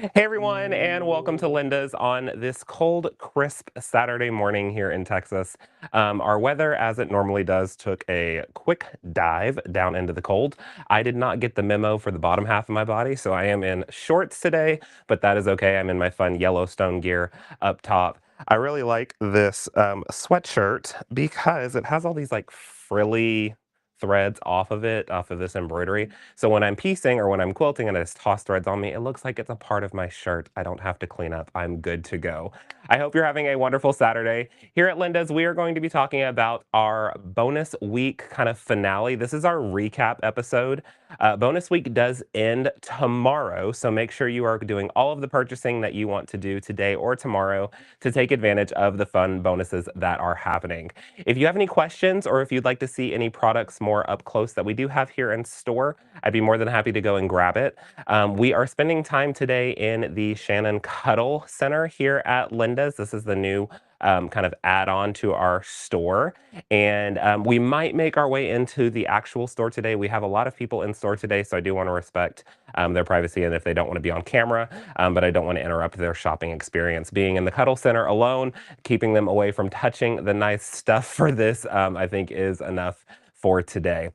Hey everyone, and welcome to Linda's on this cold, crisp Saturday morning here in Texas. Our weather, as it normally does, took a quick dive down into the cold. I did not get the memo for the bottom half of my body, so I am in shorts today, but that is okay. I'm in my fun Yellowstone gear up top. I really like this sweatshirt because it has all these like frilly threads off of it, off of this embroidery. So when I'm piecing or when I'm quilting and I just toss threads on me, it looks like it's a part of my shirt. I don't have to clean up. I'm good to go. I hope you're having a wonderful Saturday. Here at Linda's, we are going to be talking about our bonus week kind of finale. This is our recap episode. Bonus week does end tomorrow, so make sure you are doing all of the purchasing that you want to do today or tomorrow to take advantage of the fun bonuses that are happening. If you have any questions or if you'd like to see any products more up close that we do have here in store, I'd be more than happy to go and grab it. We are spending time today in the Shannon Cuddle Center here at Linda's. This is the new kind of add-on to our store. And we might make our way into the actual store today. We have a lot of people in store today, so I do want to respect their privacy and if they don't want to be on camera, but I don't want to interrupt their shopping experience. Being in the Cuddle Center alone, keeping them away from touching the nice stuff for this, I think is enough for today.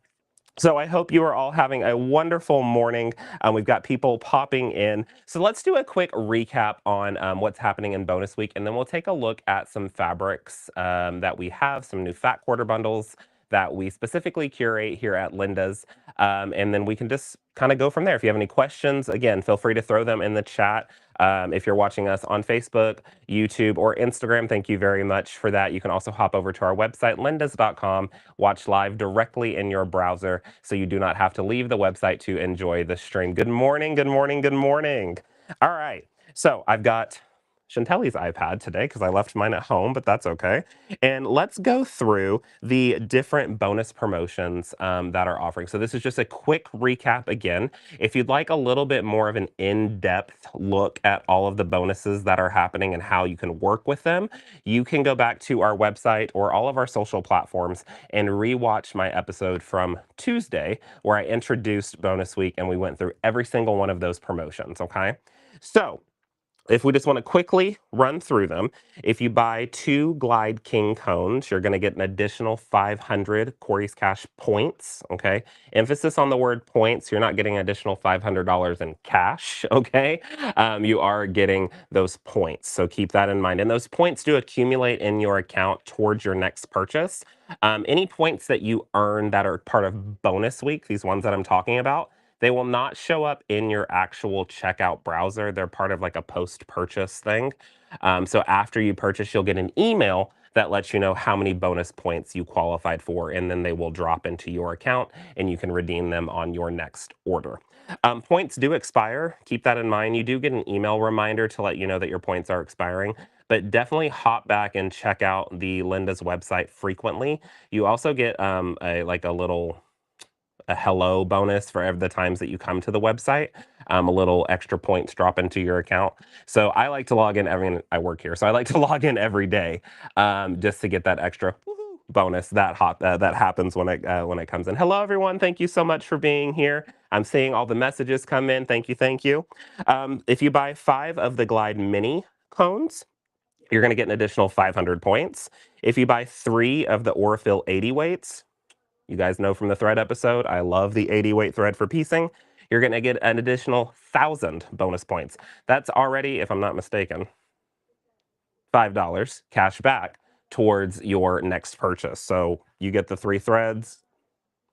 So I hope you are all having a wonderful morning. We've got people popping in. So let's do a quick recap on what's happening in bonus week, and then we'll take a look at some fabrics that we have, some new fat quarter bundles that we specifically curate here at Linda's. And then we can just kind of go from there. If you have any questions, again, feel free to throw them in the chat. If you're watching us on Facebook, YouTube, or Instagram, thank you very much for that. You can also hop over to our website, lindas.com, watch live directly in your browser so you do not have to leave the website to enjoy the stream. Good morning, good morning, good morning. All right, so I've got Chantelly's iPad today because I left mine at home, but that's okay. And let's go through the different bonus promotions that are offering. So this is just a quick recap again. If you'd like a little bit more of an in-depth look at all of the bonuses that are happening and how you can work with them, you can go back to our website or all of our social platforms and rewatch my episode from Tuesday where I introduced bonus week and we went through every single one of those promotions, okay? So if we just want to quickly run through them, if you buy 2 Glide King cones, you're going to get an additional 500 Corey's Cash points, okay? Emphasis on the word points. You're not getting an additional $500 in cash, okay? You are getting those points, so keep that in mind. And those points do accumulate in your account towards your next purchase. Any points that you earn that are part of bonus week, these ones that I'm talking about, they will not show up in your actual checkout browser. They're part of like a post-purchase thing. So after you purchase, you'll get an email that lets you know how many bonus points you qualified for, and then they will drop into your account and you can redeem them on your next order. Points do expire. Keep that in mind. You do get an email reminder to let you know that your points are expiring, but definitely hop back and check out the Linda's website frequently. You also get a hello bonus for every the times that you come to the website. A little extra points drop into your account. So I like to log in I work here, so I like to log in every day just to get that extra woohoo bonus that happens when it comes in. Hello everyone, thank you so much for being here. I'm seeing all the messages come in. Thank you, thank you. If you buy 5 of the Glide Mini cones, you're going to get an additional 500 points. If you buy 3 of the Orifil 80 weights, you guys know from the thread episode, I love the 80 weight thread for piecing. You're going to get an additional 1,000 bonus points. That's already, if I'm not mistaken, $5 cash back towards your next purchase. So you get the 3 threads,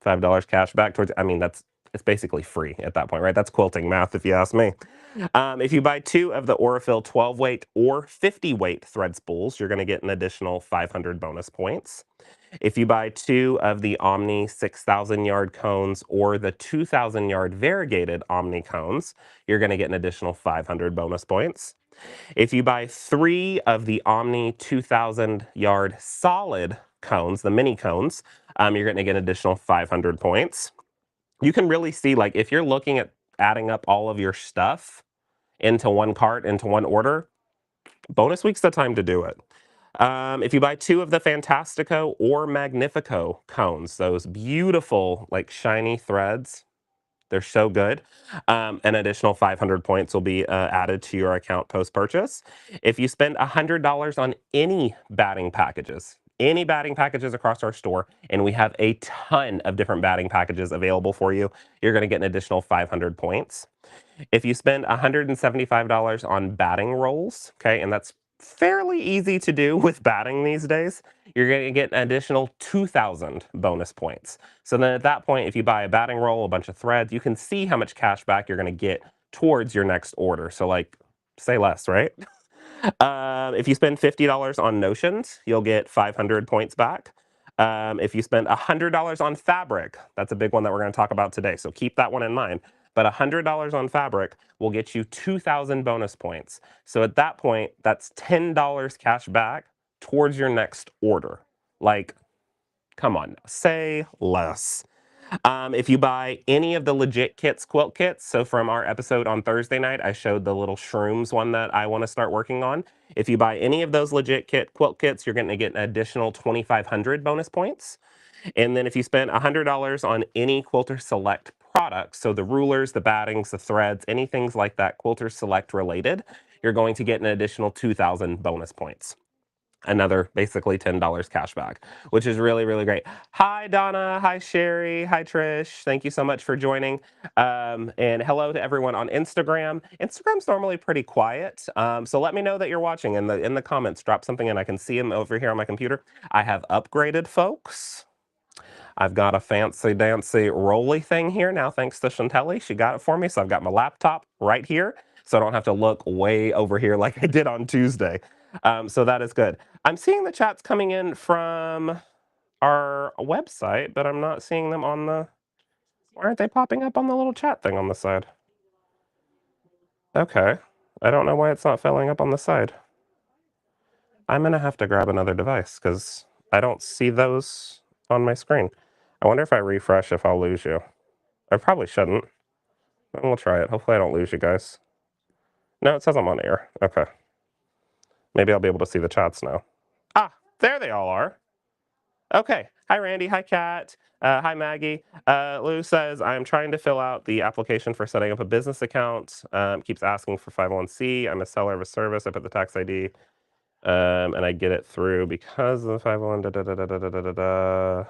$5 cash back towards, I mean, it's basically free at that point, right? That's quilting math if you ask me. If you buy 2 of the Orifil 12 weight or 50 weight thread spools, you're going to get an additional 500 bonus points. If you buy 2 of the Omni 6,000 yard cones or the 2,000 yard variegated Omni cones, you're going to get an additional 500 bonus points. If you buy 3 of the Omni 2,000 yard solid cones, the mini cones, you're going to get an additional 500 points. You can really see, like, if you're looking at adding up all of your stuff into one cart, into one order, bonus week's the time to do it. If you buy 2 of the Fantastico or Magnifico cones, those beautiful, like, shiny threads, They're so good. An additional 500 points will be added to your account post-purchase. If you spend $100 on any batting packages across our store, and we have a ton of different batting packages available for you, you're going to get an additional 500 points. If you spend $175 on batting rolls, okay, and that's fairly easy to do with batting these days, you're going to get an additional 2,000 bonus points. So then at that point, if you buy a batting roll, a bunch of threads, you can see how much cash back you're going to get towards your next order. So like, say less, right? If you spend $50 on notions, you'll get 500 points back. If you spend $100 on fabric, that's a big one that we're going to talk about today. So keep that one in mind. But $100 on fabric will get you 2,000 bonus points. So at that point, that's $10 cash back towards your next order. Like, come on, say less. If you buy any of the legit kits, quilt kits, so from our episode on Thursday night, I showed the little shrooms one that I want to start working on. If you buy any of those legit quilt kits, you're going to get an additional 2,500 bonus points. And then if you spend $100 on any Quilter Select products, so the rulers, the battings, the threads, anything like that Quilter Select related, you're going to get an additional 2,000 bonus points. Another basically $10 cash back, which is really, really great. Hi, Donna. Hi, Sherry. Hi, Trish. Thank you so much for joining. And hello to everyone on Instagram. Instagram's normally pretty quiet, so let me know that you're watching in the comments. Drop something in. I can see them over here on my computer. I have upgraded, folks. I've got a fancy dancy rolly thing here now, thanks to Chantelli. She got it for me, so I've got my laptop right here, so I don't have to look way over here like I did on Tuesday. So that is good. I'm seeing the chats coming in from our website, but I'm not seeing them on the... Why aren't they popping up on the little chat thing on the side? Okay. I don't know why it's not filling up on the side. I'm going to have to grab another device because I don't see those on my screen. I wonder if I refresh if I'll lose you. I probably shouldn't. But we'll try it. Hopefully I don't lose you guys. No, it says I'm on air. Okay. Maybe I'll be able to see the chats now. Ah, there they all are. Okay. Hi, Randy. Hi, Kat. Hi, Maggie. Lou says, I'm trying to fill out the application for setting up a business account. Keeps asking for 501c. I'm a seller of a service. I put the tax ID, and I get it through because of the 501. Da, da, da, da, da, da, da, da.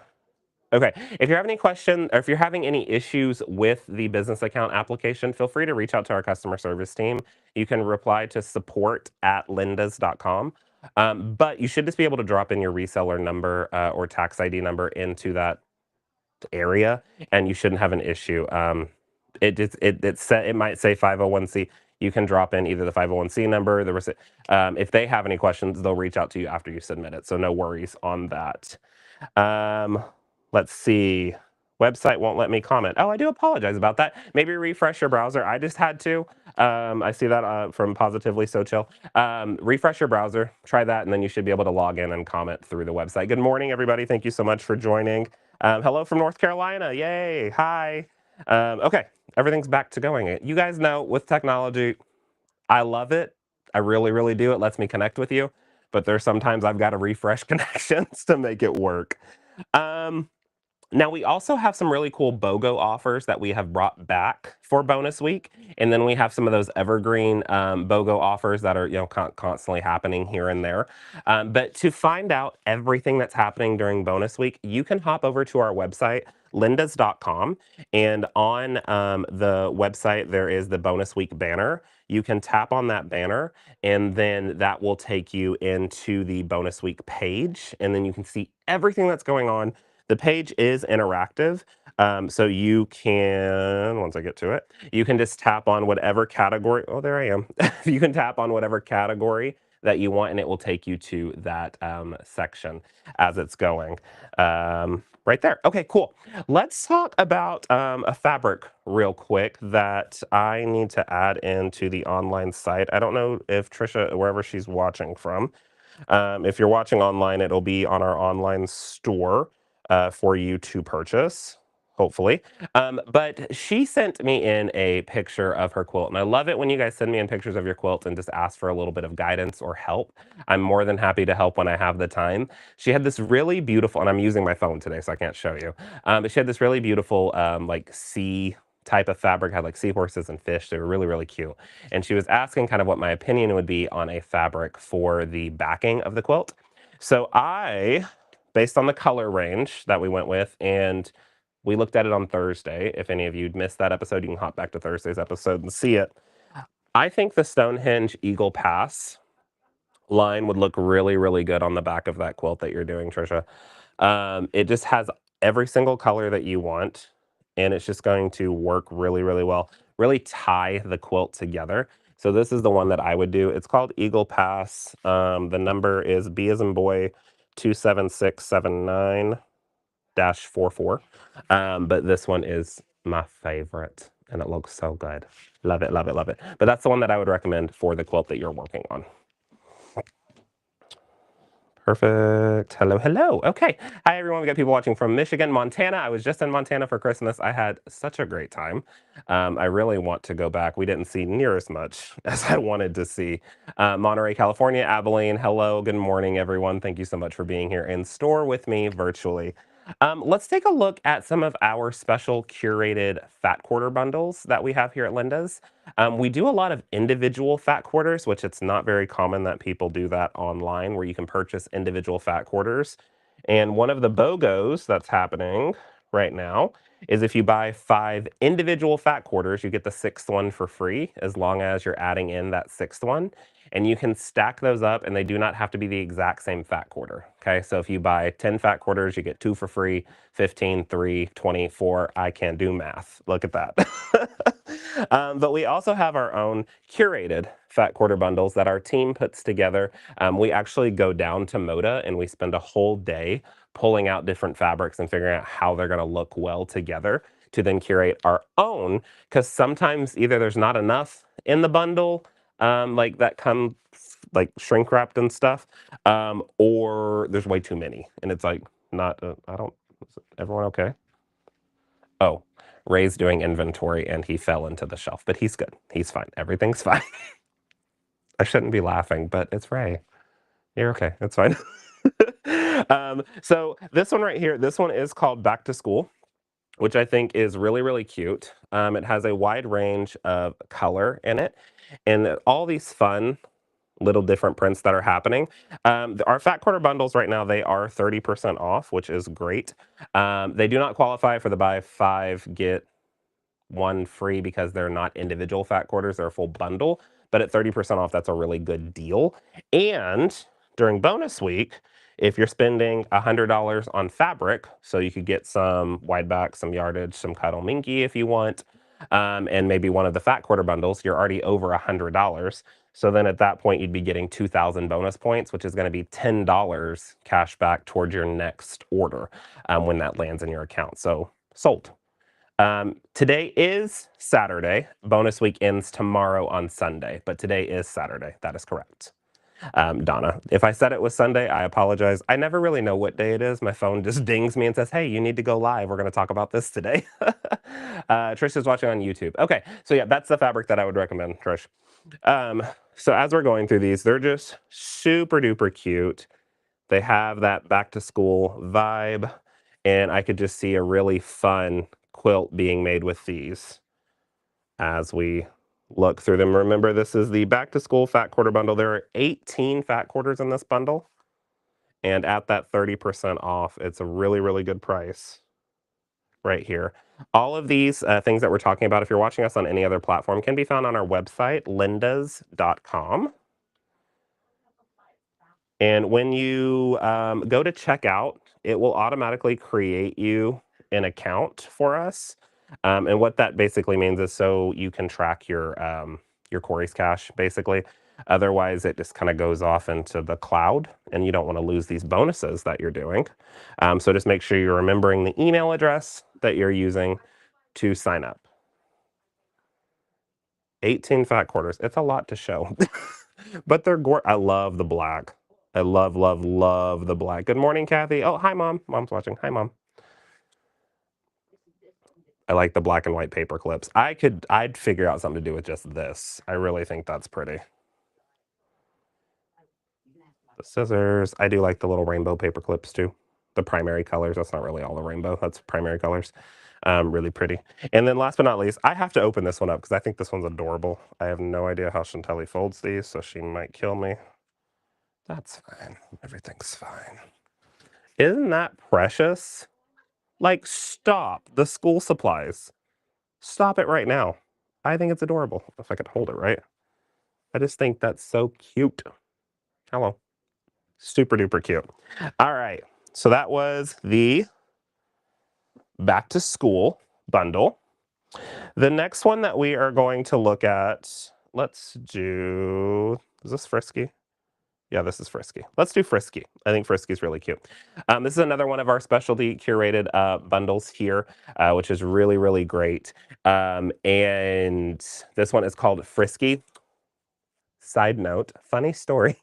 Okay, if you have any questions or if you're having any issues with the business account application, feel free to reach out to our customer service team. You can reply to support@lindas.com. But you should just be able to drop in your reseller number or tax ID number into that area, and you shouldn't have an issue. It might say 501c. You can drop in either the 501c number, if they have any questions, they'll reach out to you after you submit it. So no worries on that. Let's see. Website won't let me comment. Oh, I do apologize about that. Maybe refresh your browser. I just had to. I see that from Positively So Chill. Refresh your browser. Try that, and then you should be able to log in and comment through the website. Good morning, everybody. Thank you so much for joining. Hello from North Carolina. Yay. Hi. Okay. Everything's back to going. You guys know with technology, I love it. I really, really do. It lets me connect with you. But there's sometimes I've got to refresh connections to make it work. Now, we also have some really cool BOGO offers that we have brought back for bonus week. And then we have some of those evergreen BOGO offers that are constantly happening here and there. But to find out everything that's happening during bonus week, you can hop over to our website, lindas.com. And on the website, there is the bonus week banner. You can tap on that banner, and then that will take you into the bonus week page. And then you can see everything that's going on. The page is interactive, so you can, once I get to it, you can just tap on whatever category. Oh, there I am. You can tap on whatever category that you want, and it will take you to that section as it's going. Right there. Okay, cool. Let's talk about a fabric real quick that I need to add into the online site. I don't know if Trisha, wherever she's watching from, if you're watching online, it'll be on our online store for you to purchase, hopefully. But she sent me in a picture of her quilt, and I love it when you guys send me in pictures of your quilt and just ask for a little bit of guidance or help. I'm more than happy to help when I have the time. She had this really beautiful, and I'm using my phone today, so I can't show you, but she had this really beautiful like sea type of fabric, had like seahorses and fish. They were really, really cute. And she was asking kind of what my opinion would be on a fabric for the backing of the quilt. So I, based on the color range that we went with, and we looked at it on Thursday. If any of you missed that episode, you can hop back to Thursday's episode and see it. I think the Stonehenge Eagle Pass line would look really, really good on the back of that quilt that you're doing, Trisha. It just has every single color that you want, and it's just going to work really, really well. Really tie the quilt together. So this is the one that I would do. It's called Eagle Pass. The number is B as in boy 27679-44. But this one is my favorite, and it looks so good. Love it, love it, love it. But that's the one that I would recommend for the quilt that you're working on. Perfect. Hello, hello. Okay. Hi, everyone. We got people watching from Michigan, Montana. I was just in Montana for Christmas. I had such a great time. I really want to go back. We didn't see near as much as I wanted to see. Monterey, California, Abilene. Hello. Good morning, everyone. Thank you so much for being here in store with me virtually. Let's take a look at some of our special curated fat quarter bundles that we have here at Linda's. We do a lot of individual fat quarters, which it's not very common that people do that online, where you can purchase individual fat quarters. And one of the BOGOs that's happening right now is if you buy 5 individual fat quarters, you get the 6th one for free, as long as you're adding in that 6th one. And you can stack those up, and they do not have to be the exact same fat quarter. Okay, so if you buy 10 fat quarters, you get 2 for free, 15, 3, 24. I can't do math. Look at that. But we also have our own curated fat quarter bundles that our team puts together. We actually go down to Moda and we spend a whole day pulling out different fabrics and figuring out how they're going to look well together to then curate our own. Because sometimes either there's not enough in the bundle, like that come like shrink wrapped and stuff, or there's way too many, and it's like not. I don't. Is everyone okay? Oh, Ray's doing inventory and he fell into the shelf, but he's good. He's fine. Everything's fine. I shouldn't be laughing, but it's Ray. You're okay. It's fine. So this one right here, this one is called Back to School, which I think is really, really cute. It has a wide range of color in it, and all these fun little different prints that are happening. Our fat quarter bundles right now, they are 30% off, which is great. They do not qualify for the buy 5, get 1 free because they're not individual fat quarters, they're a full bundle. But at 30% off, that's a really good deal. And during bonus week, if you're spending $100 on fabric, so you could get some wide back, some yardage, some cuddle minky if you want, and maybe one of the fat quarter bundles, you're already over $100. So then at that point, you'd be getting 2,000 bonus points, which is going to be $10 cash back towards your next order when that lands in your account. So sold. Today is Saturday. Bonus week ends tomorrow on Sunday, but today is Saturday. That is correct. Donna, if I said it was Sunday, I apologize. I never really know what day it is. My phone just dings me and says, hey, you need to go live. We're going to talk about this today. Trish is watching on YouTube. Okay, so yeah, that's the fabric that I would recommend, Trish. So as we're going through these, they're just super duper cute. They have that back to school vibe, and I could just see a really fun quilt being made with these as we look through them. Remember, this is the back to school fat quarter bundle. There are 18 fat quarters in this bundle, and at that 30% off, it's a really, really good price right here. All of these things that we're talking about, if you're watching us on any other platform, can be found on our website, lindas.com. And when you go to checkout, it will automatically create you an account for us. And what that basically means is so you can track your Corey's cash, basically. Otherwise, it just kind of goes off into the cloud, and you don't want to lose these bonuses that you're doing. So just make sure you're remembering the email address that you're using to sign up. 18 fat quarters. It's a lot to show. But they're I love the black. I love, love, love the black. Good morning, Kathy. Oh, hi, Mom. Mom's watching. Hi, Mom. I like the black and white paper clips. I'd figure out something to do with just this. I really think that's pretty. The scissors. I do like the little rainbow paper clips too. The primary colors. That's not really all the rainbow. That's primary colors. Really pretty. And then last but not least, I have to open this one up because I think this one's adorable. I have no idea how Chantelli folds these, so she might kill me. That's fine. Everything's fine. Isn't that precious? Like, stop the school supplies. Stop it right now. I think it's adorable. If I could hold it right. I just think that's so cute. Hello. Super duper cute. All right. So that was the back to school bundle. The next one that we are going to look at, let's do, is this Frisky? Yeah, this is Frisky. Let's do Frisky. I think Frisky's really cute. This is another one of our specialty curated bundles here, which is really, really great. And this one is called Frisky. Side note, funny story.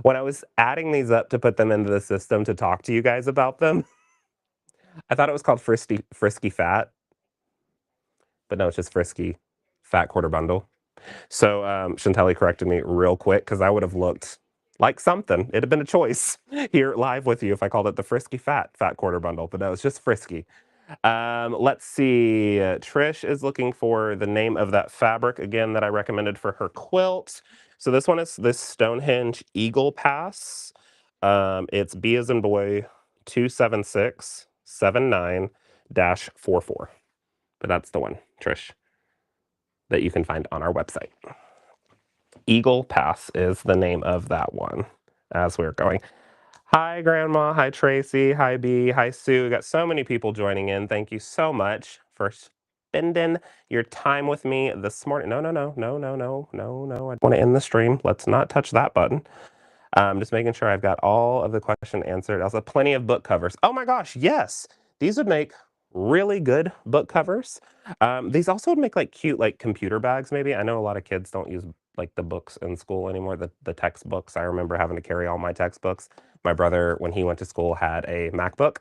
When I was adding these up to put them into the system to talk to you guys about them, I thought it was called Frisky Fat, but no, it's just Frisky Fat Quarter Bundle. So Chantelli corrected me real quick because I would have looked like something. It'd have been a choice here live with you if I called it the Frisky Fat Quarter Bundle, but no, it's just Frisky. Let's see. Trish is looking for the name of that fabric again that I recommended for her quilt. So this one is this Stonehenge Eagle Pass. It's B as in boy 27679-44. But that's the one, Trish, that you can find on our website. Eagle Pass is the name of that one as we're going. Hi, Grandma. Hi, Tracy. Hi, B. Hi, Sue. We got so many people joining in. Thank you so much for spending your time with me this morning. No. I want to end the stream. Let's not touch that button. Just making sure I've got all of the question answered. Also, plenty of book covers. Oh my gosh, yes. These would make really good book covers. These also would make like cute like computer bags maybe. I know a lot of kids don't use like the books in school anymore, the textbooks. I remember having to carry all my textbooks. My brother, when he went to school, had a MacBook.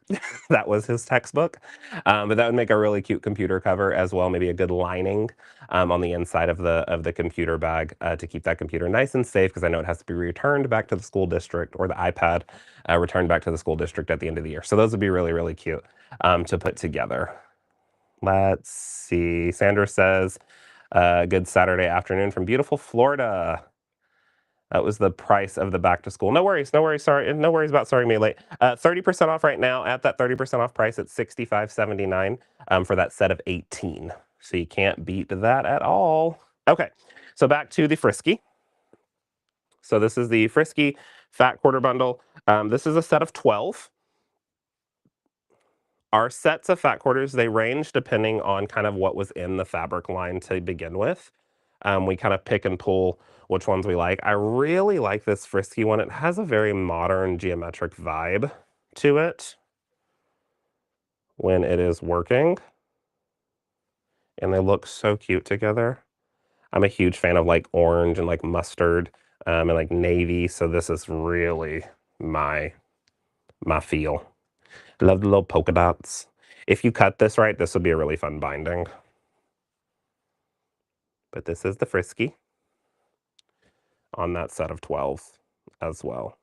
That was his textbook. But that would make a really cute computer cover as well. Maybe a good lining on the inside of the computer bag to keep that computer nice and safe because I know it has to be returned back to the school district or the iPad returned back to the school district at the end of the year. So those would be really, really cute to put together. Let's see. Sandra says, good Saturday afternoon from beautiful Florida. That was the price of the back to school. No worries, no worries. Sorry, no worries about sorry me late. 30% off right now. At that 30% off price, it's $65.79 for that set of 18. So you can't beat that at all. Okay, so back to the Frisky. So this is the Frisky Fat Quarter Bundle. This is a set of 12. Our sets of fat quarters, they range depending on kind of what was in the fabric line to begin with. We kind of pick and pull which ones we like. I really like this Frisky one. It has a very modern geometric vibe to it when it is working. And they look so cute together. I'm a huge fan of like orange and like mustard and like navy. So this is really my feel. I love the little polka dots. If you cut this right, this would be a really fun binding. But this is the Frisky on that set of 12 as well.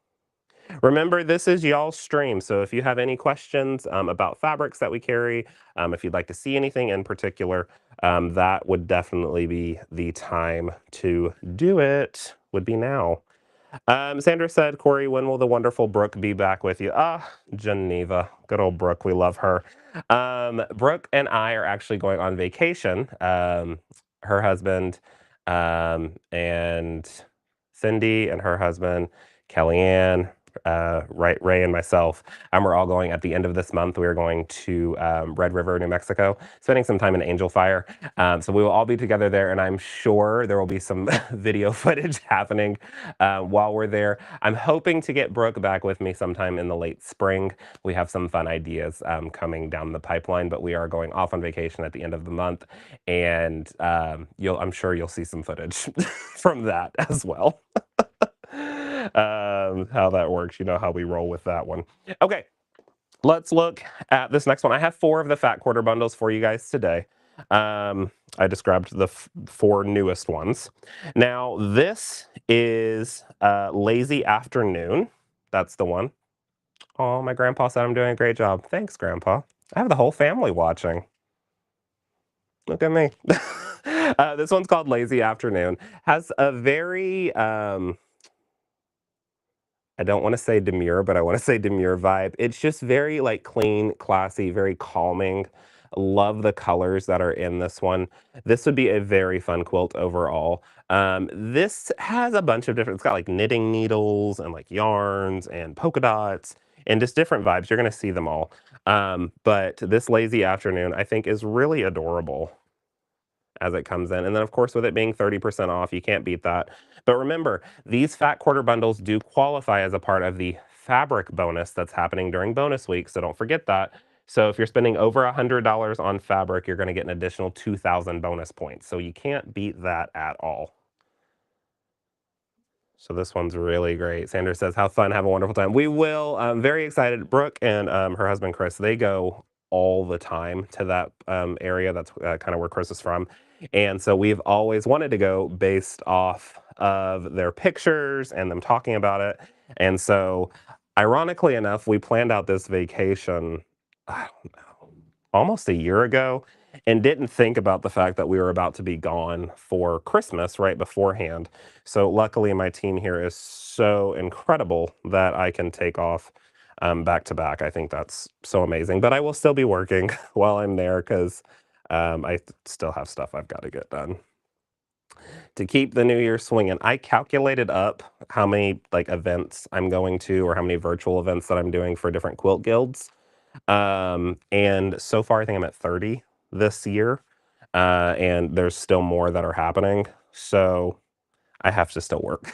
Remember, this is y'all's stream, so if you have any questions about fabrics that we carry, if you'd like to see anything in particular, that would definitely be the time to do it, would be now. Sandra said, Corey, when will the wonderful Brooke be back with you? Geneva. Good old Brooke. We love her. Brooke and I are actually going on vacation. Her husband and Cindy and her husband, Kellyanne, Ray and myself, we're all going at the end of this month. We're going to Red River, New Mexico, spending some time in Angel Fire. So we will all be together there, and I'm sure there will be some video footage happening while we're there. I'm hoping to get Brooke back with me sometime in the late spring. We have some fun ideas coming down the pipeline, but we are going off on vacation at the end of the month, and I'm sure you'll see some footage from that as well. How that works, you know how we roll with that one. Okay, let's look at this next one. I have 4 of the fat quarter bundles for you guys today. I described the 4 newest ones. Now this is Lazy Afternoon. That's the one. Oh, my grandpa said I'm doing a great job. Thanks, Grandpa. I have the whole family watching. Look at me. This one's called Lazy Afternoon. Has a very, I don't want to say demure, but I want to say demure vibe. It's just very like clean, classy, very calming. Love the colors that are in this one. This would be a very fun quilt overall. This has a bunch of different, it's got like knitting needles and like yarns and polka dots and just different vibes. You're going to see them all. But this Lazy Afternoon, I think, is really adorable as it comes in. And then, of course, with it being 30% off, you can't beat that. But remember, these fat quarter bundles do qualify as a part of the fabric bonus that's happening during bonus week. So don't forget that. So if you're spending over $100 on fabric, you're going to get an additional 2,000 bonus points. So you can't beat that at all. So this one's really great. Sandra says, "Have fun, have a wonderful time." We will. I'm very excited. Brooke and her husband Chris, they go all the time to that area. That's kind of where Chris is from, and so we've always wanted to go based off of their pictures and them talking about it. And so, ironically enough, we planned out this vacation. I don't know, almost a year ago, and didn't think about the fact that we were about to be gone for Christmas right beforehand. So luckily, my team here is so incredible that I can take off back to back. I think that's so amazing. But I will still be working while I'm there because still have stuff I've got to get done to keep the new year swinging. I calculated up how many like events I'm going to or how many virtual events that I'm doing for different quilt guilds. And so far, I think I'm at 30 this year. And there's still more that are happening. So I have to still work.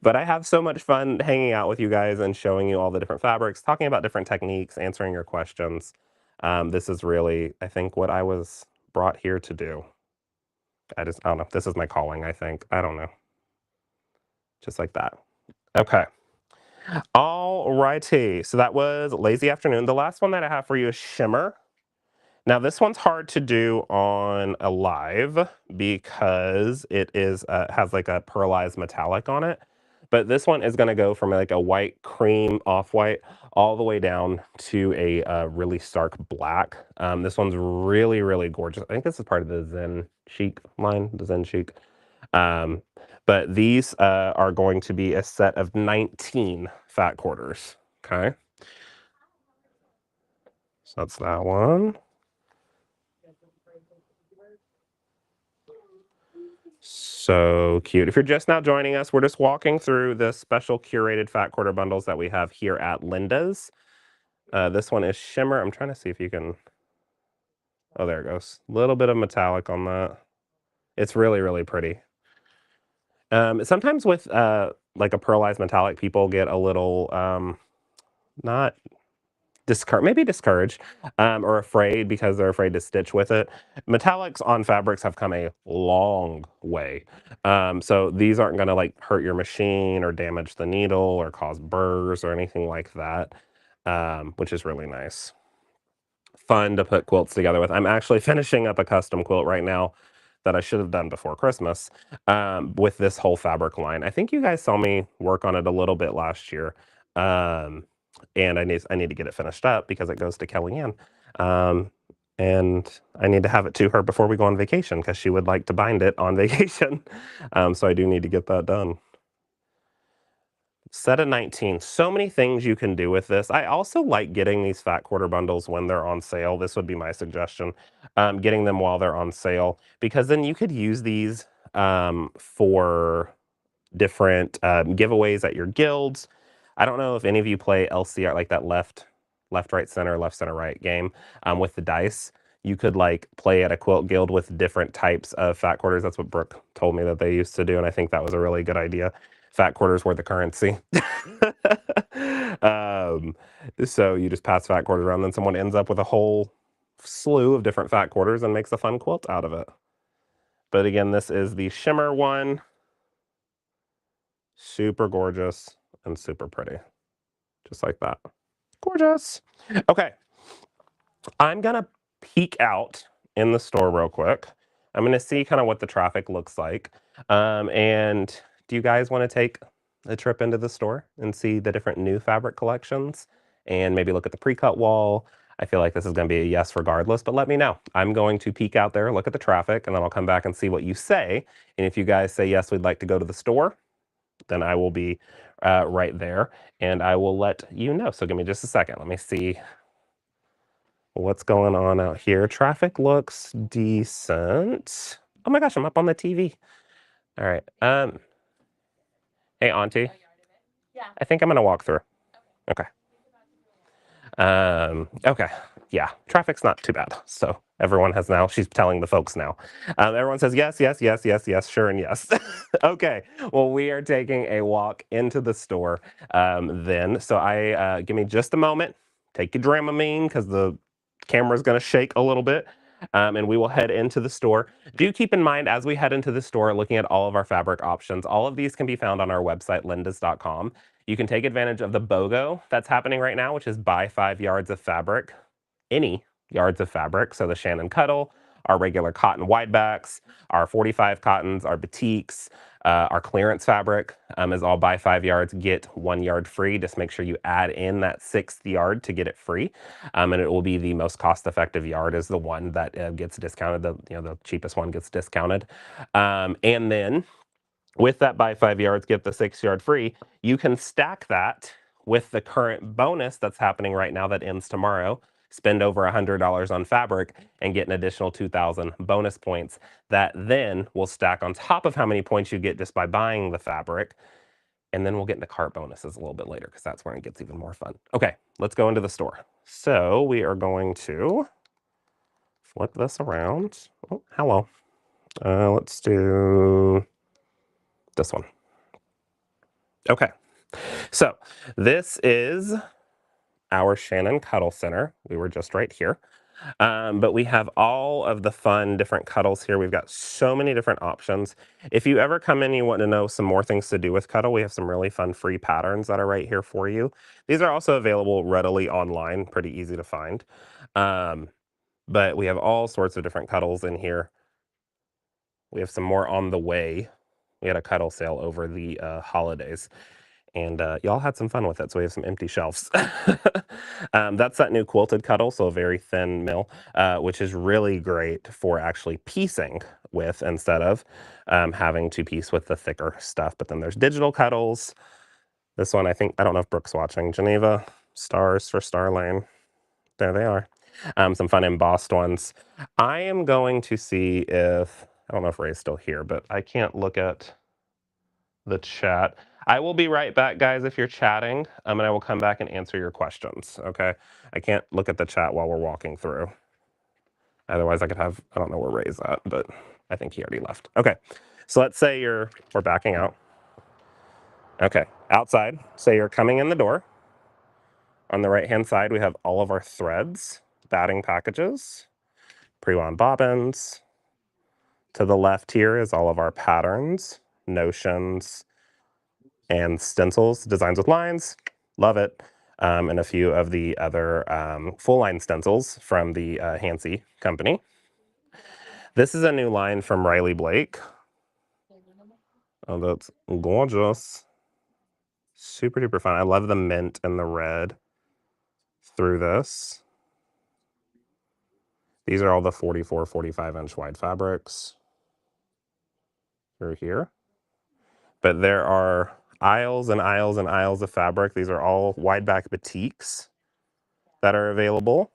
But I have so much fun hanging out with you guys and showing you all the different fabrics, talking about different techniques, answering your questions. This is really, I think, what I was brought here to do. I don't know. This is my calling, I think. I don't know. Just like that. Okay. All righty. So that was Lazy Afternoon. The last one that I have for you is Shimmer. Now this one's hard to do on a live because it is has like a pearlized metallic on it. But this one is going to go from like a white cream off-white all the way down to a really stark black. This one's really, really gorgeous. I think this is part of the Zen Chic line, the Zen Chic. Um, but these are going to be a set of 19 fat quarters. Okay, so that's that one. So cute. If you're just now joining us, we're just walking through the special curated fat quarter bundles that we have here at Linda's. This one is Shimmer. I'm trying to see if you can. Oh, there it goes. A little bit of metallic on that. It's really, really pretty. Sometimes with like a pearlized metallic, people get a little not maybe discouraged or afraid because they're afraid to stitch with it. Metallics on fabrics have come a long way. So these aren't going to like hurt your machine or damage the needle or cause burrs or anything like that, which is really nice. Fun to put quilts together with. I'm actually finishing up a custom quilt right now that I should have done before Christmas with this whole fabric line. I think you guys saw me work on it a little bit last year. Um, and I need to get it finished up because it goes to Kellyanne. Um, and I need to have it to her before we go on vacation because she would like to bind it on vacation. So I do need to get that done. Set of 19. So many things you can do with this. I also like getting these fat quarter bundles when they're on sale. This would be my suggestion. Getting them while they're on sale because then you could use these for different giveaways at your guilds. I don't know if any of you play LCR, like that left, right, center, left, center, right game with the dice. You could like play at a quilt guild with different types of fat quarters. That's what Brooke told me that they used to do, and I think that was a really good idea. Fat quarters were the currency. um, so you just pass fat quarters around, then someone ends up with a whole slew of different fat quarters and makes a fun quilt out of it. But again, this is the Shimmer one. Super gorgeous and super pretty. Just like that. Gorgeous. Okay. I'm going to peek out in the store real quick. I'm going to see kind of what the traffic looks like. And do you guys want to take a trip into the store and see the different new fabric collections and maybe look at the pre-cut wall? I feel like this is going to be a yes regardless, but let me know. I'm going to peek out there, look at the traffic, and then I'll come back and see what you say. And if you guys say yes, we'd like to go to the store, then I will be right there, and I will let you know. So give me just a second. Let me see what's going on out here. Traffic looks decent. Oh my gosh, I'm up on the TV. All right. Hey, Auntie. I think I'm gonna walk through. Okay. Okay. Yeah, traffic's not too bad. So everyone has now, she's telling the folks now. Everyone says yes, yes, yes, yes, yes, sure, and yes. Okay. Well, we are taking a walk into the store then. So give me just a moment. Take your Dramamine because the camera's going to shake a little bit. And we will head into the store. Do keep in mind as we head into the store, looking at all of our fabric options, all of these can be found on our website, lindas.com. You can take advantage of the BOGO that's happening right now, which is buy 5 yards of fabric, any yards of fabric. So the Shannon Cuddle, our regular cotton widebacks, our 45 cottons, our batiks, our clearance fabric is all buy 5 yards, get 1 yard free. Just make sure you add in that 6th yard to get it free. And it will be the most cost-effective yard is the one that gets discounted. The cheapest one gets discounted. And then with that buy 5 yards, get the 6 yard free, you can stack that with the current bonus that's happening right now that ends tomorrow. Spend over $100 on fabric and get an additional 2,000 bonus points that then will stack on top of how many points you get just by buying the fabric. And then we'll get into cart bonuses a little bit later because that's where it gets even more fun. Okay, let's go into the store. So we are going to flip this around. Oh, hello. Let's do this one. Okay, so this is our Shannon Cuddle Center. We were just right here. But we have all of the fun different cuddles here. We've got so many different options. If you ever come in and you want to know some more things to do with cuddle, we have some really fun free patterns that are right here for you. These are also available readily online, pretty easy to find. But we have all sorts of different cuddles in here. We have some more on the way. We had a cuddle sale over the holidays. And y'all had some fun with it, so we have some empty shelves. That's that new quilted cuddle, so a very thin mill, which is really great for actually piecing with instead of having to piece with the thicker stuff. But then there's digital cuddles. This one, I don't know if Brooke's watching. Geneva stars for Starlane. There they are. Some fun embossed ones. I am going to see if, I don't know if Ray's still here, but I can't look at the chat. I will be right back, guys, if you're chatting, and I will come back and answer your questions, okay? I can't look at the chat while we're walking through. Otherwise, I don't know where Ray's at, but I think he already left. Okay, so let's say we're backing out. Okay, outside, say you're coming in the door. On the right-hand side, we have all of our threads, batting packages, pre-wound bobbins. To the left here is all of our patterns, notions, and stencils, designs with lines. Love it. And a few of the other full line stencils from the Hansi company. This is a new line from Riley Blake. Oh, that's gorgeous. Super duper fun. I love the mint and the red through this. These are all the 44, 45-inch wide fabrics through here. But there are aisles and aisles and aisles of fabric. These are all wide back batiks that are available.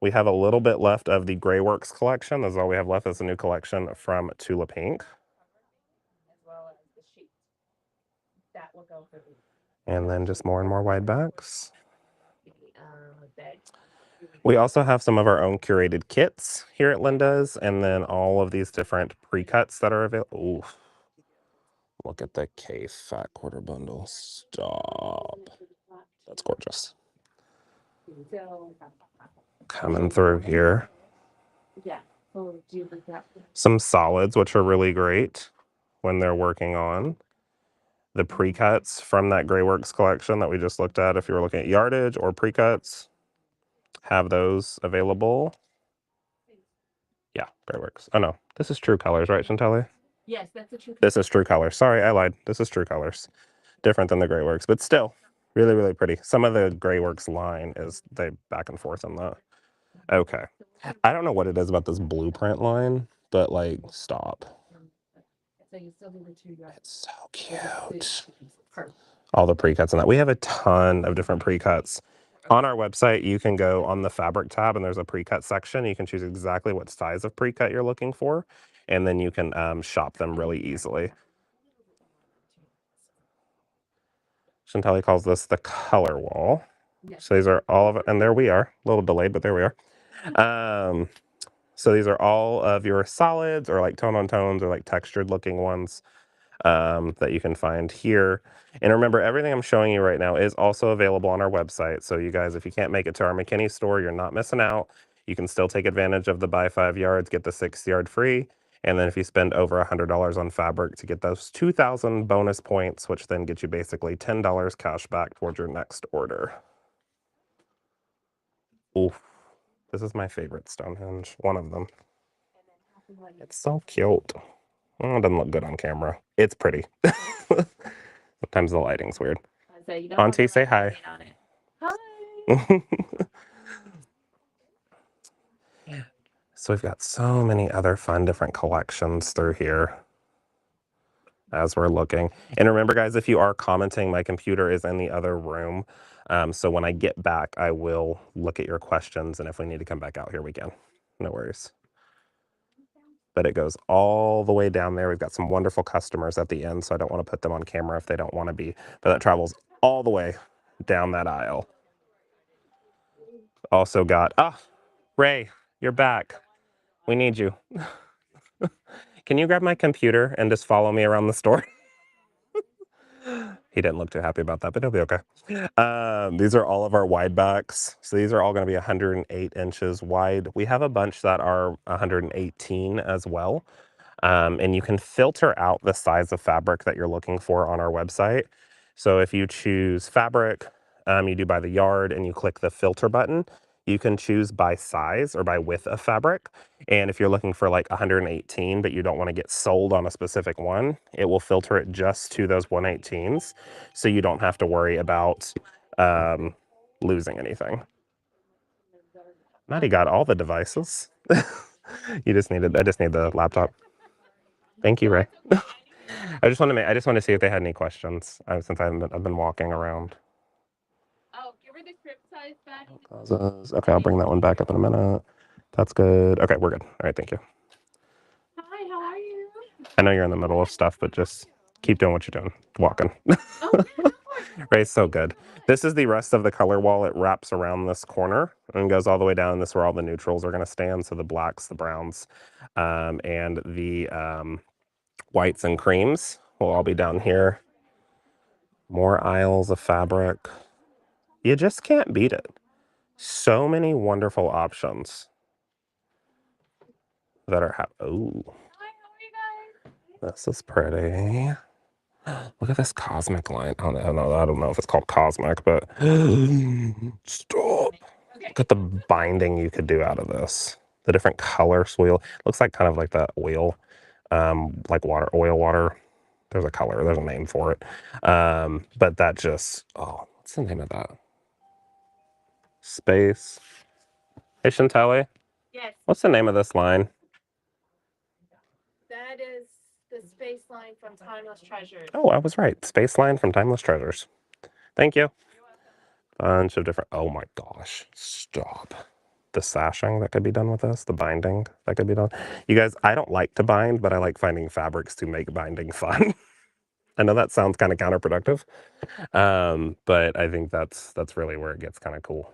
We have a little bit left of the Gray Works collection. That's all we have left. That's a new collection from Tula Pink. And then just more and more wide backs. We also have some of our own curated kits here at Linda's, and then all of these different pre-cuts that are available. Look at the K fat quarter bundle. Stop. That's gorgeous. Coming through here. Some solids, which are really great when they're working on the pre-cuts from that Gray Works collection that we just looked at. If you were looking at yardage or pre-cuts, have those available. Yeah, Gray Works. Oh no, this is True Colors, right, Chantelli? Yes, that's a true. This is True Colors. Sorry, I lied. This is True Colors. Different than the Gray Works, but still Really, really pretty. Some of the Gray Works line is they back and forth on that. Okay. I don't know what it is about this blueprint line, but like, stop. It's so cute. All the pre-cuts and that. We have a ton of different pre-cuts. On our website, you can go on the fabric tab and there's a pre-cut section. You can choose exactly what size of pre-cut you're looking for, and then you can shop them really easily. Chantelli calls this the color wall. So these are all of it, and there we are. A little delayed, but there we are. So these are all of your solids or like tone on tones or like textured looking ones that you can find here. And remember, everything I'm showing you right now is also available on our website. So you guys, if you can't make it to our McKinney store, you're not missing out. You can still take advantage of the buy 5 yards, get the 6th yard free. And then if you spend over $100 on fabric to get those 2,000 bonus points, which then get you basically $10 cash back towards your next order. Oof. This is my favorite Stonehenge, one of them. It's so cute. Oh, it doesn't look good on camera. It's pretty. Sometimes the lighting's weird. Auntie, say hi. Hi. So we've got so many other fun different collections through here as we're looking. And remember, guys, if you are commenting, my computer is in the other room. So when I get back, I will look at your questions. And if we need to come back out here, we can. No worries. But it goes all the way down there. We've got some wonderful customers at the end, so I don't want to put them on camera if they don't want to be. But that travels all the way down that aisle. Also got, Ray, you're back. We need you. Can you grab my computer and just follow me around the store? He didn't look too happy about that, but he'll be okay. These are all of our wide backs. So these are all going to be 108 inches wide. We have a bunch that are 118 as well. And you can filter out the size of fabric that you're looking for on our website. So if you choose fabric, you do by the yard and you click the filter button, you can choose by size or by width of fabric. And if you're looking for like 118, but you don't want to get sold on a specific one, it will filter it just to those 118s. So you don't have to worry about losing anything. Maddie got all the devices. I just need the laptop. Thank you, Ray. I just want to see if they had any questions since I've been walking around. Oh, give her the crib size back. Okay, I'll bring that one back up in a minute. That's good. Okay, we're good. All right, thank you. Hi, how are you? I know you're in the middle of stuff, but just keep doing what you're doing. Walking. Oh, yeah. Ray's so good. This is the rest of the color wall. It wraps around this corner and goes all the way down. This is where all the neutrals are going to stand. So the blacks, the browns, and the whites and creams will all be down here. More aisles of fabric. You just can't beat it. So many wonderful options that are oh, Hi, how are you guys? this is pretty. Look at this cosmic line. I don't know if it's called cosmic, but stop. Okay. Look at the binding you could do out of this. The different color swirl. Looks like kind of like that oil, like oil water. There's a color, there's a name for it. But that just, what's the name of that? Space. Hey, Chantelli. Yes. What's the name of this line? That is the space line from Timeless Treasures. Oh, I was right. Space line from Timeless Treasures. Thank you. Bunch of different, oh my gosh, stop. The sashing that could be done with this, the binding that could be done. You guys, I don't like to bind, but I like finding fabrics to make binding fun. I know that sounds kind of counterproductive, but I think that's really where it gets kind of cool.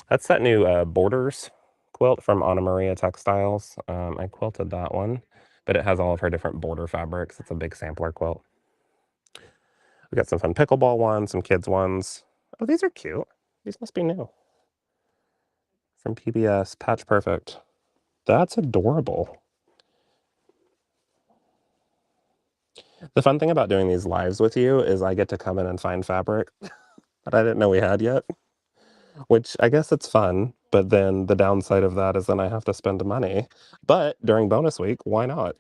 That's that new Borders quilt from Anna Maria Textiles. I quilted that one, but it has all of her different border fabrics. It's a big sampler quilt. We got some fun pickleball ones, some kids ones. Oh, these are cute. These must be new. From PBS, Patch Perfect. That's adorable. The fun thing about doing these lives with you is I get to come in and find fabric that I didn't know we had yet, which I guess it's fun, but then the downside of that is then I have to spend money. But during bonus week, why not?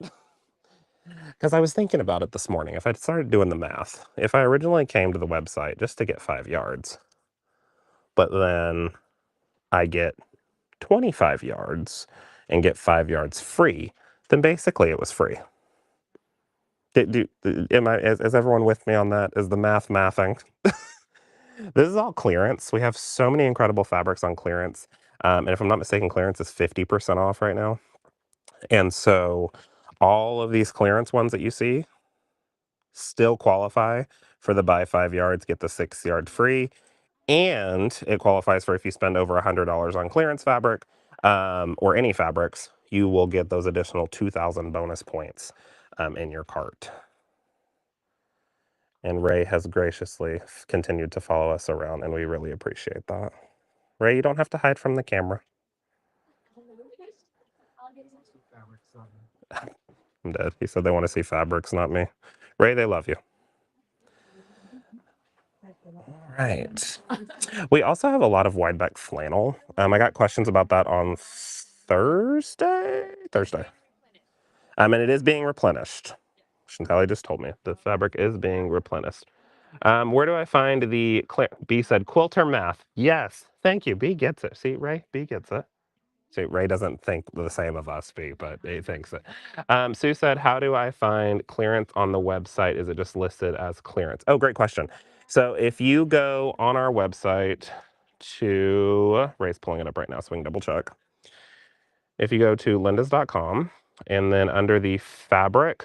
Because I was thinking about it this morning. If I started doing the math, if I originally came to the website just to get 5 yards, but then I get 25 yards and get 5 yards free, then basically it was free. Is everyone with me on that? Is the math mathing? This is all clearance. We have so many incredible fabrics on clearance. And if I'm not mistaken, clearance is 50% off right now. And so all of these clearance ones that you see still qualify for the buy 5 yards, get the 6 yard free. And it qualifies for if you spend over $100 on clearance fabric or any fabrics, you will get those additional 2,000 bonus points in your cart. And Ray has graciously continued to follow us around, and we really appreciate that. Ray, you don't have to hide from the camera. I'm dead. He said they want to see fabrics, not me. Ray, they love you. All right. We also have a lot of wide back flannel. I got questions about that on Thursday. And it is being replenished. Chantal just told me the fabric is being replenished. Where do I find the B said quilter math? Yes, thank you. B gets it. See, Ray, B gets it. See, Ray doesn't think the same of us, B, but he thinks it. Sue said, how do I find clearance on the website? Is it just listed as clearance? Oh, great question. So if you go on our website to, Ray's pulling it up right now so we can double check. If you go to lindas.com and then under the fabric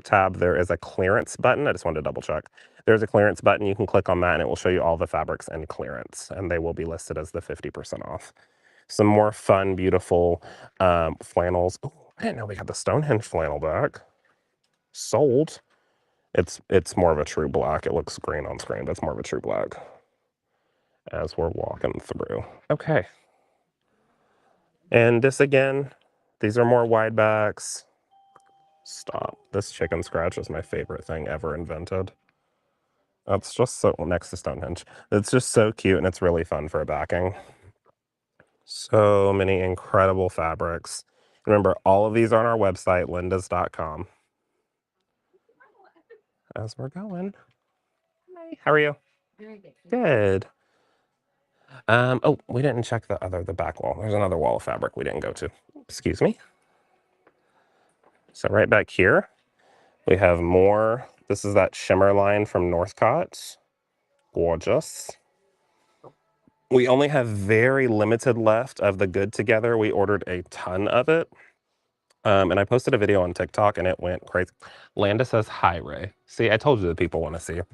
tab, there is a clearance button. I just wanted to double check. There's a clearance button. You can click on that and it will show you all the fabrics and clearance, and they will be listed as the 50% off. Some more fun, beautiful flannels. Oh, I didn't know we got the Stonehenge flannel back. Sold. It's more of a true black. It looks green on screen, but it's more of a true black as we're walking through. Okay. And this again, these are more wide backs. Stop. This chicken scratch is my favorite thing ever invented. That's just so, next to Stonehenge. It's just so cute and it's really fun for a backing. So many incredible fabrics. Remember, all of these are on our website, lindas.com. As we're going. Hi, how are you? Very good. Good. Oh, we didn't check the back wall. There's another wall of fabric we didn't go to. Excuse me. So right back here, we have more. This is that shimmer line from Northcott. Gorgeous. We only have very limited left of the good together. We ordered a ton of it. And I posted a video on TikTok and it went crazy. Landa says, hi, Ray. See, I told you that people want to see you.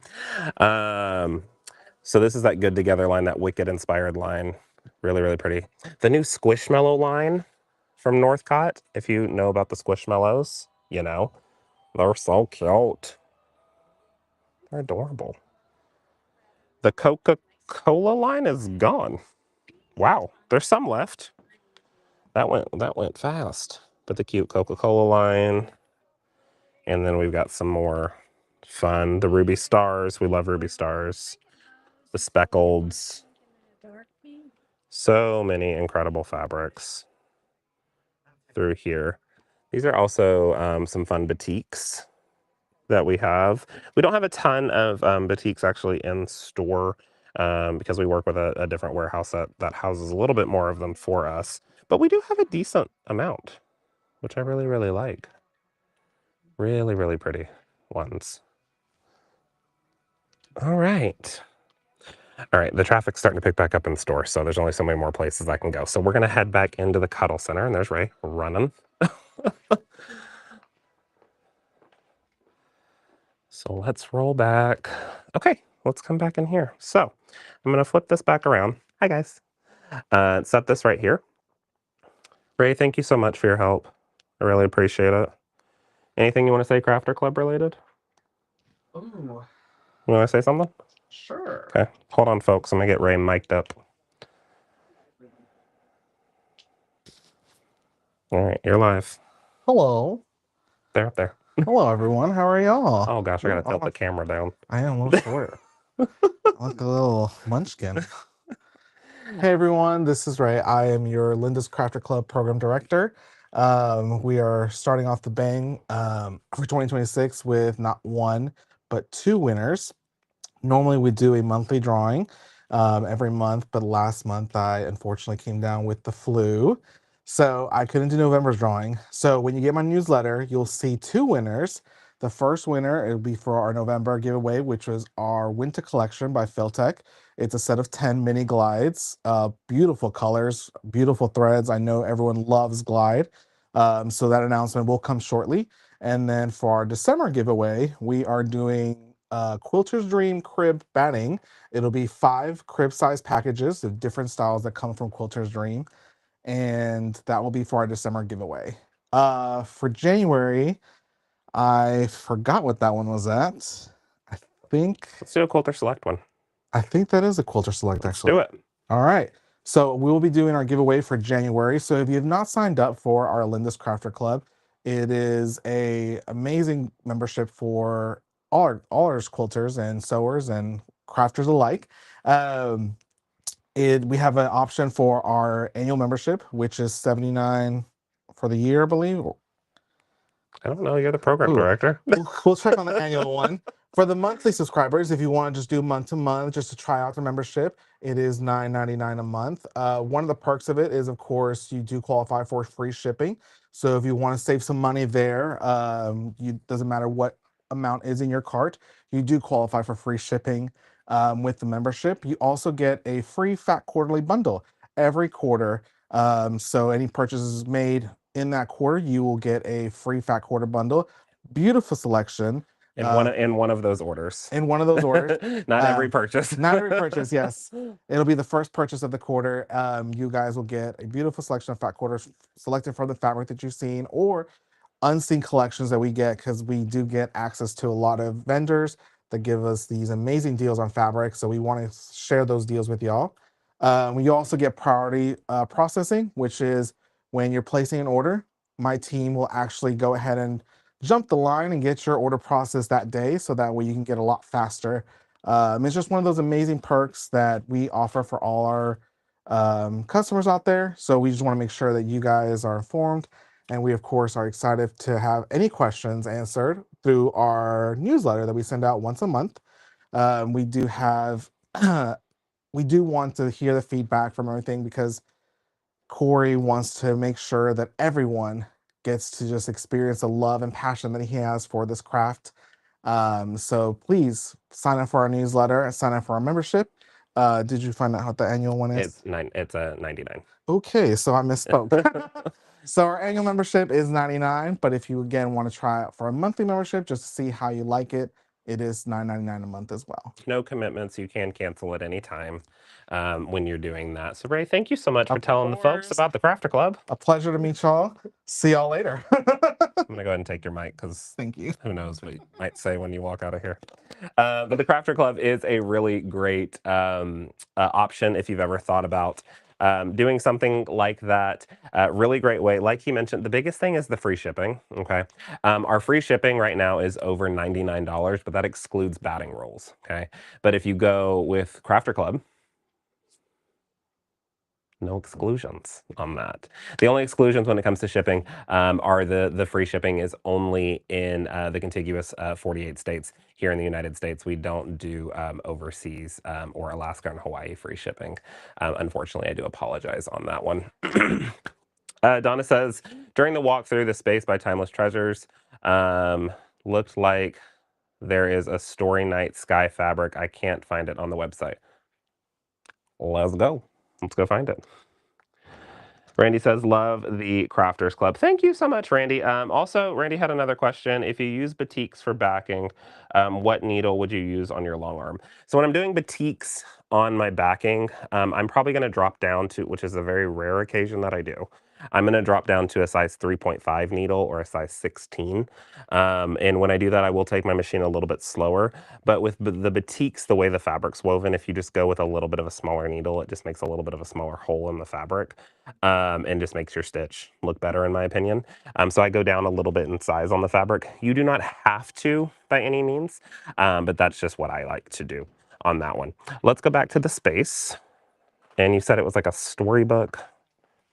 So this is that good together line, that Wicked inspired line. Really, really pretty. The new Squishmallow line from Northcott, if you know about the Squishmallows, you know, they're so cute. They're adorable. The Coca-Cola line is gone. Wow, there's some left. That went fast. But the cute Coca-Cola line. And then we've got some more fun. The Ruby Stars. We love Ruby Stars. The Speckleds. So many incredible fabrics through here. These are also some fun batiks that we have. We don't have a ton of batiks actually in store because we work with a different warehouse that houses a little bit more of them for us. But we do have a decent amount, which I really, really like. Really, really pretty ones. All right. All right, the traffic's starting to pick back up in the store, so there's only so many more places I can go. So we're going to head back into the Cuddle Center, and there's Ray running. So let's roll back. Okay, let's come back in here. So I'm going to flip this back around. Hi, guys. Set this right here. Ray, thank you so much for your help. I really appreciate it. Anything you want to say Crafter Club related? Ooh, You want to say something? sure. Okay, hold on, folks. I'm going to get Ray mic'd up. All right, you're live. Hello. There, up there. Hello, everyone. How are y'all? Oh, gosh, I got to tilt the camera down. I am a little short. I look a little munchkin. Hey, everyone. This is Ray. I am your Linda's Crafter Club program director. We are starting off the bang for 2026 with not one, but two winners. Normally, we do a monthly drawing every month, but last month I unfortunately came down with the flu. So I couldn't do November's drawing. So when you get my newsletter, you'll see two winners. The first winner, it'll be for our November giveaway, which was our winter collection by Philtech. It's a set of 10 mini glides, beautiful colors, beautiful threads. I know everyone loves glide. So that announcement will come shortly. And then for our December giveaway, we are doing Quilter's Dream crib batting. It'll be 5 crib size packages of different styles that come from Quilter's Dream. And that will be for our December giveaway. For January, I forgot what that one was at. I think Let's do a Quilter Select one. I think that is a Quilter Select, Let's actually. do it. All right. So we will be doing our giveaway for January. So if you have not signed up for our Linda's Crafter Club, it is a amazing membership for all our quilters and sewers and crafters alike. Um, we have an option for our annual membership, which is $79 for the year, I believe. I don't know. You're the program Ooh, director. we'll check on the annual one. For the monthly subscribers, if you want to just do month to month, just to try out the membership, it is $9.99 a month. One of the perks of it is, of course, you do qualify for free shipping. So if you want to save some money there, doesn't matter what amount is in your cart, you do qualify for free shipping with the membership. You also get a free Fat Quarterly bundle every quarter. So any purchases made in that quarter, you will get a free Fat Quarter bundle. Beautiful selection. In one of those orders. In one of those orders. Not every purchase. Not every purchase, yes. It'll be the first purchase of the quarter. You guys will get a beautiful selection of Fat Quarters selected from the fabric that you've seen or unseen collections that we get, because we do get access to a lot of vendors that give us these amazing deals on fabric. So we want to share those deals with y'all. You also get priority processing, which is when you're placing an order, my team will actually go ahead and jump the line and get your order processed that day. So that way you can get a lot faster. It's just one of those amazing perks that we offer for all our customers out there. So we just want to make sure that you guys are informed. And we, of course, are excited to have any questions answered through our newsletter that we send out once a month. We do have, we do want to hear the feedback from everything, because Corey wants to make sure that everyone gets to just experience the love and passion that he has for this craft. So please sign up for our newsletter and sign up for our membership. Did you find out what the annual one is? It's a 99. Okay, so I misspoke. So our annual membership is $99, but if you again want to try out for a monthly membership just to see how you like it, it is $9.99 a month as well. No commitments. You can cancel at any time when you're doing that. So Ray, thank you so much for Of telling the folks course. about the Crafter Club. A pleasure to meet y'all. See y'all later. I'm gonna go ahead and take your mic because Thank you. who knows what you might say when you walk out of here. But the Crafter Club is a really great option if you've ever thought about doing something like that. Really great way. Like he mentioned, the biggest thing is the free shipping. Okay. Our free shipping right now is over $99, but that excludes batting rolls. Okay. But if you go with Crafter Club, no exclusions on that. The only exclusions when it comes to shipping are the free shipping is only in the contiguous 48 states. Here in the United States, we don't do overseas or Alaska and Hawaii free shipping. Unfortunately, I do apologize on that one. Donna says, during the walkthrough, the space by Timeless Treasures looked like there is a Story Night Sky fabric. I can't find it on the website. Let's go. Let's go find it. Randy says, love the Crafters Club. Thank you so much, Randy. Also, Randy had another question. If you use batiks for backing, what needle would you use on your long arm? So when I'm doing batiks on my backing, I'm probably going to drop down to, which is a very rare occasion that I do, I'm going to drop down to a size 3.5 needle or a size 16. And when I do that, I will take my machine a little bit slower. But with the batiks, the way the fabric's woven, if you just go with a little bit of a smaller needle, it just makes a little bit of a smaller hole in the fabric and just makes your stitch look better, in my opinion. So I go down a little bit in size on the fabric. You do not have to by any means, but that's just what I like to do on that one. Let's go back to the space. And you said it was like a storybook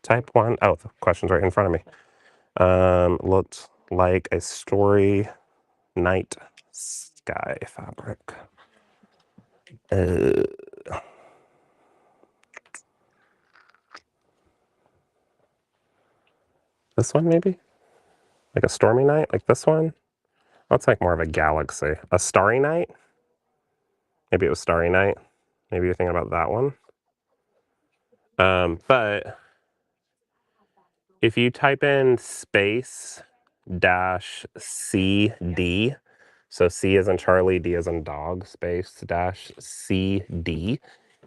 type one. Oh, the question's right in front of me. Looked like a story night sky fabric. This one maybe? Like a stormy night, like this one? That's like more of a galaxy. A starry night? Maybe it was starry night. Maybe you're thinking about that one. But if you type in space dash CD, so C is in Charlie, D is in dog, space dash CD,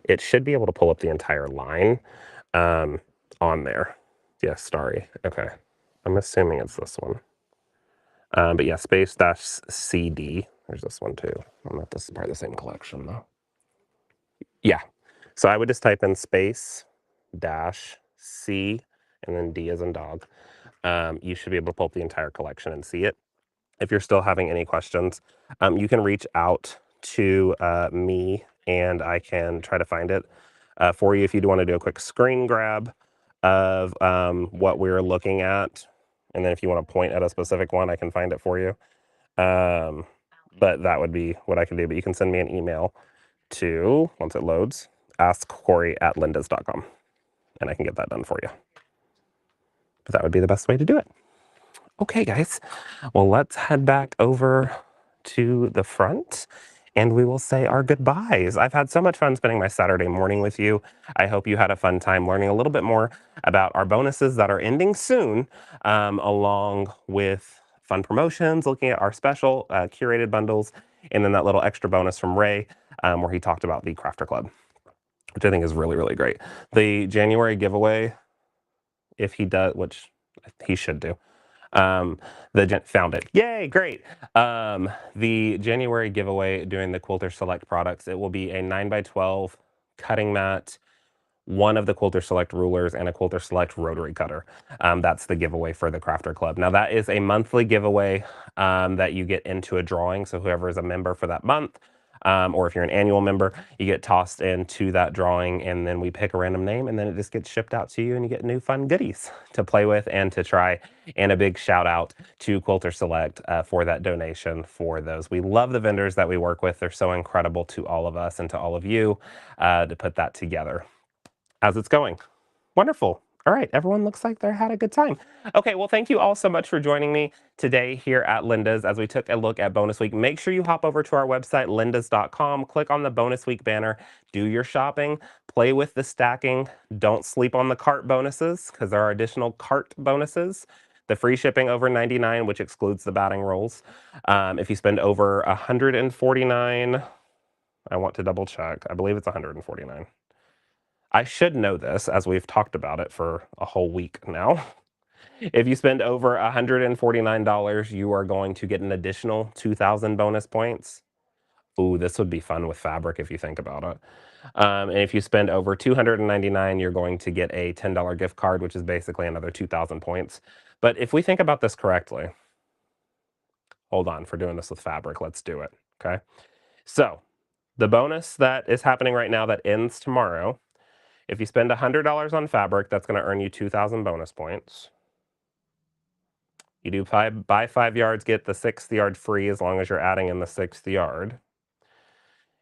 it should be able to pull up the entire line on there. Yes, starry. Okay. I'm assuming it's this one. But yeah, space dash CD. There's this one too. I don't know if this is part of the same collection though. Yeah. So I would just type in space dash C and then D as in dog. You should be able to pull up the entire collection and see it. If you're still having any questions, you can reach out to me and I can try to find it for you if you do want to do a quick screen grab of what we're looking at. And then if you want to point at a specific one, I can find it for you. But that would be what I can do. But you can send me an email to, once it loads, askcorey@lindas.com. And I can get that done for you. But that would be the best way to do it. Okay, guys. Well, let's head back over to the front and we will say our goodbyes. I've had so much fun spending my Saturday morning with you. I hope you had a fun time learning a little bit more about our bonuses that are ending soon, along with fun promotions, looking at our special curated bundles, and then that little extra bonus from Ray where he talked about the Crafter Club, which I think is really, really great. The January giveaway, if he does, which he should do, found it. Yay, great. The January giveaway doing the Quilter Select products, it will be a 9x12 cutting mat, one of the Quilter Select rulers, and a Quilter Select rotary cutter. That's the giveaway for the Crafter Club. Now that is a monthly giveaway that you get into a drawing. So whoever is a member for that month, or if you're an annual member, you get tossed into that drawing and then we pick a random name and then it just gets shipped out to you and you get new fun goodies to play with and to try. And a big shout out to Quilter Select for that donation for those. We love the vendors that we work with. They're so incredible to all of us and to all of you to put that together. How's it going? Wonderful. All right, everyone looks like they had a good time. Okay, well, thank you all so much for joining me today here at Linda's as we took a look at Bonus Week. Make sure you hop over to our website, lindas.com, click on the Bonus Week banner, do your shopping, play with the stacking. Don't sleep on the cart bonuses because there are additional cart bonuses. The free shipping over $99, which excludes the batting rolls. If you spend over $149, I want to double check. I believe it's $149. I should know this as we've talked about it for a whole week now. If you spend over $149, you are going to get an additional 2,000 bonus points. Ooh, this would be fun with fabric if you think about it. And if you spend over $299, you're going to get a $10 gift card, which is basically another 2,000 points. But if we think about this correctly, hold on, for doing this with fabric, let's do it, okay? So the bonus that is happening right now that ends tomorrow, if you spend $100 on fabric, that's going to earn you 2,000 bonus points. You do buy 5 yards, get the 6th yard free as long as you're adding in the 6th yard.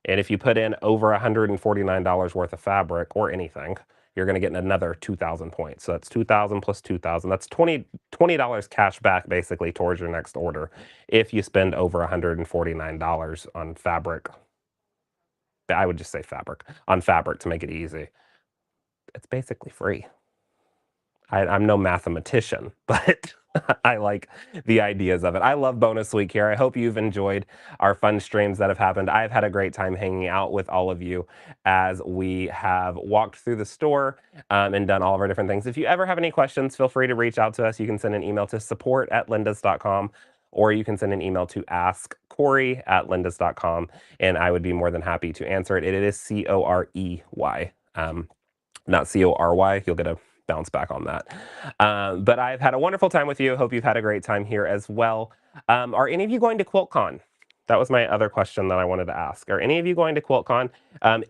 And if you put in over $149 worth of fabric or anything, you're going to get another 2,000 points. So that's 2,000 plus 2,000. That's $20 cash back basically towards your next order if you spend over $149 on fabric. I would just say fabric, on fabric to make it easy. It's basically free. I'm no mathematician, but I like the ideas of it. I love Bonus Week here. I hope you've enjoyed our fun streams that have happened. I've had a great time hanging out with all of you as we have walked through the store and done all of our different things. If you ever have any questions, feel free to reach out to us. You can send an email to support@lindas.com or you can send an email to askcorey@lindas.com and I would be more than happy to answer it. It is Corey, not Cory. You'll get a bounce back on that. But I've had a wonderful time with you. Hope you've had a great time here as well. Are any of you going to QuiltCon? That was my other question that I wanted to ask. Are any of you going to QuiltCon?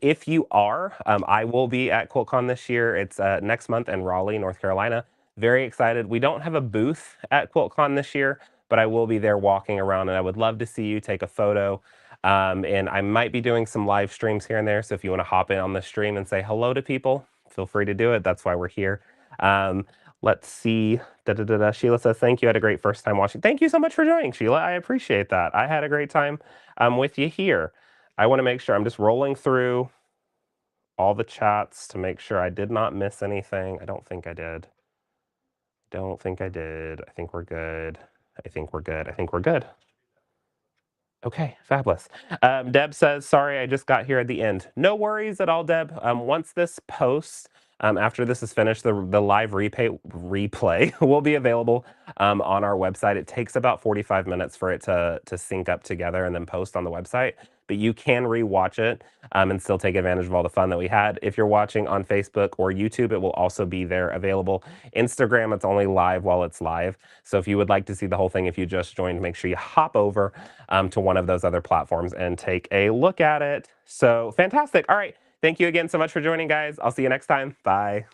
If you are, I will be at QuiltCon this year. It's next month in Raleigh, North Carolina. Very excited. We don't have a booth at QuiltCon this year, but I will be there walking around, and I would love to see you take a photo. And I might be doing some live streams here and there. So if you want to hop in on the stream and say hello to people, feel free to do it. That's why we're here. Let's see. Sheila says, thank you. I had a great first time watching. Thank you so much for joining, Sheila. I appreciate that. I had a great time with you here. I want to make sure I'm just rolling through all the chats to make sure I did not miss anything. I don't think I did. Don't think I did. I think we're good. I think we're good. I think we're good. Okay, fabulous. Deb says, sorry, I just got here at the end. No worries at all, Deb. Once this posts, after this is finished, the live replay will be available on our website. It takes about 45 minutes for it to sync up together and then post on the website. But you can rewatch it and still take advantage of all the fun that we had. If you're watching on Facebook or YouTube, it will also be there available. Instagram, it's only live while it's live. So if you would like to see the whole thing, if you just joined, make sure you hop over to one of those other platforms and take a look at it. So fantastic. All right. Thank you again so much for joining, guys. I'll see you next time. Bye.